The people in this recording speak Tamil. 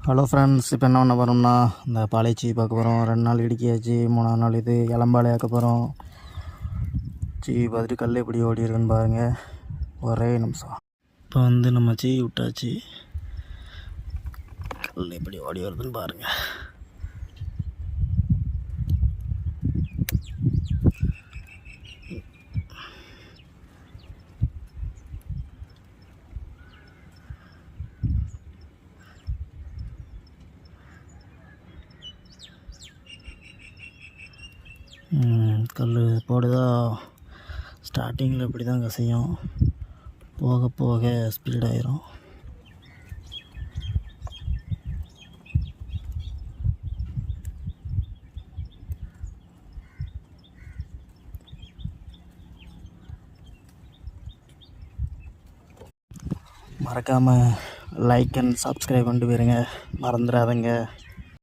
ஹலோ ஃப்ரெண்ட்ஸ், இப்போ என்ன பண்ண போகிறோம்னா இந்த பாலைச்சி பார்க்க போகிறோம். 2 நாள் இடுக்கியாச்சு, 3ஆவது நாள் இது இளம்பாலையாக்க போகிறோம். சீவி பார்த்துட்டு கல் எப்படி ஓடி இருக்குன்னு பாருங்கள். ஒரே நிமிஷம். இப்போ வந்து நம்ம சீவி விட்டாச்சு, கல் எப்படி ஓடி வருதுன்னு பாருங்கள். கல் போடுதா. ஸ்டார்டிங்கில் இப்படி தான் கசையும், போக போக ஸ்பீடாயிரும். மறக்காமல் லைக் அண்ட் சப்ஸ்கிரைப் பண்ணிட்டு போயிருங்க, மறந்துடாதங்க.